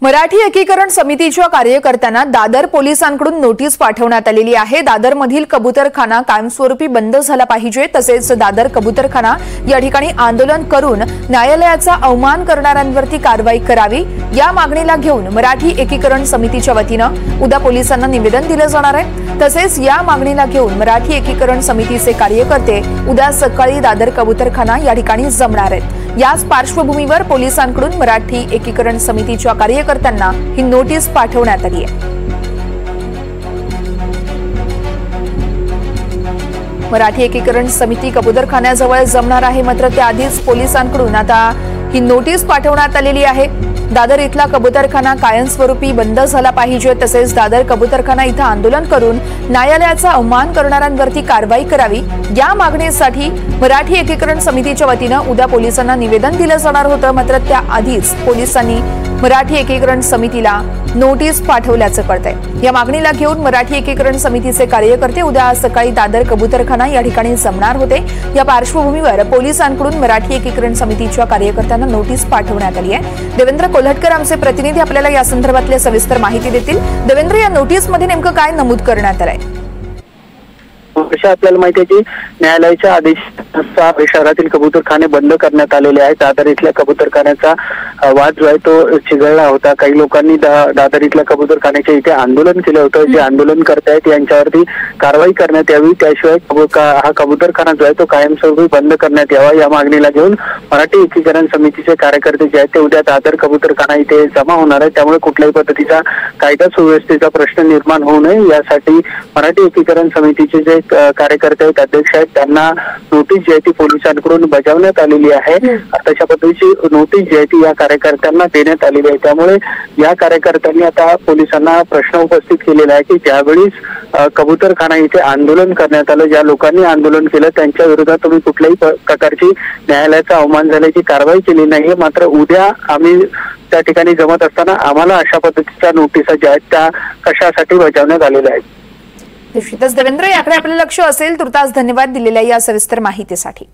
मराठी एकीकरण समितीच्या कार्यकर्त्यांना दादर पोलिसांकडून नोटीस पाठवण्यात आलेली आहे। दादरमधील कबूतरखाना कायमस्वरूपी बंद झाला पाहिजे, तसेच दादर कबूतरखाना या ठिकाणी आंदोलन करून न्यायालयाचा अवमान करणाऱ्यांवरती कारवाई करावी या मागणीला घेऊन मराठी एकीकरण समितीच्या वतीने उद्या पोलिसांना निवेदन दिले जाणार आहे। तसेच या मागणीला घेऊन मराठी एकीकरण समितीचे कार्यकर्ते उद्या सकाळी दादर कबूतरखाना या ठिकाणी जमणार आहेत। याच पार्श्वभूमीवर पोलिसांकडून मराठी एकीकरण समितीच्या कार्यकर्त्यांना ही नोटीस पाठवण्यात आली आहे। मराठी एकीकरण समिती कबूतरखान्याजवळ जमणार आहे, मात्र त्याआधीच पोलिसांकडून आता ही नोटीस पाठवण्यात आलेली आहे। दादर इथला कबूतरखाना कायमस्वरूपी बंद झाला पाहिजे, तसेच दादर कबूतरखाना इथं आंदोलन करून न्यायालयाचा अवमान करणाऱ्यांवरती कारवाई करावी या मागणीसाठी मराठी एकीकरण समितीच्या वतीने उद्या पोलिसांना निवेदन दिलं जाणार होतं। मात्र त्याआधीच पोलिसांनी मराठी एकीकरण समितीला नोटीस पाठवल्याचं कळतंय। या मागणीला घेऊन मराठी एकीकरण समितीचे कार्यकर्ते उद्या सकाळी दादर कबूतरखाना या ठिकाणी जमणार होते। या पार्श्वभूमीवर पोलिसांकडून मराठी एकीकरण समितीच्या कार्यकर्त्यांना नोटीस पाठवण्यात आली आहे। देवेंद्र कोल्हटकर आमचे प्रतिनिधी आपल्याला या संदर्भातली सविस्तर माहिती देतील। देवेंद्र, या नोटीसमध्ये नेमकं काय नमूद करण्यात आलंय? आपल्याला माहिती आहे की न्यायालयाच्या आदेशानुसार शहरातील कबूतरखाने बंद करण्यात आलेले आहेत। दादर इथल्या कबूतरखान्याचा वाद जो आहे तो चिघळला होता। काही लोकांनी दादर इथल्या कबूतरखान्याच्या इथे आंदोलन केलं होतं। जे आंदोलन करतायत यांच्यावरती कारवाई करण्यात यावी, त्याशिवाय हा कबूतरखाना जो आहे तो कायमस्वरूपी बंद करण्यात यावा या मागणीला घेऊन मराठी एकीकरण समितीचे कार्यकर्ते जे आहेत ते उद्या दादर कबूतरखाना इथे जमा होणार आहेत। त्यामुळे कुठल्याही पद्धतीचा कायदा सुव्यवस्थेचा प्रश्न निर्माण होऊ नये यासाठी मराठी एकीकरण समितीचे जे कार्यकर्ते आहेत, अध्यक्ष आहेत, त्यांना नोटीस जी आहे ती पोलिसांकडून बजावण्यात आलेली आहे। तशा पद्धतीची नोटीस जी आहे ती या कार्यकर्त्यांना देण्यात आलेली आहे। त्यामुळे या कार्यकर्त्यांनी आता पोलिसांना प्रश्न उपस्थित केलेला आहे की ज्यावेळी कबूतरखाना इथे आंदोलन करण्यात आलं, ज्या लोकांनी आंदोलन केलं त्यांच्या विरोधात तुम्ही कुठल्याही प्रकारची न्यायालयाचा अवमान झाल्याची कारवाई केली नाहीये, मात्र उद्या आम्ही त्या ठिकाणी जमत असताना आम्हाला अशा पद्धतीच्या नोटिसा ज्या आहेत त्या कशासाठी बजावण्यात आलेल्या आहेत। निश्चितच देवेंद्र, याकडे आपलं लक्ष असेल। तुर्तास धन्यवाद दिलेल्या या सविस्तर माहितीसाठी।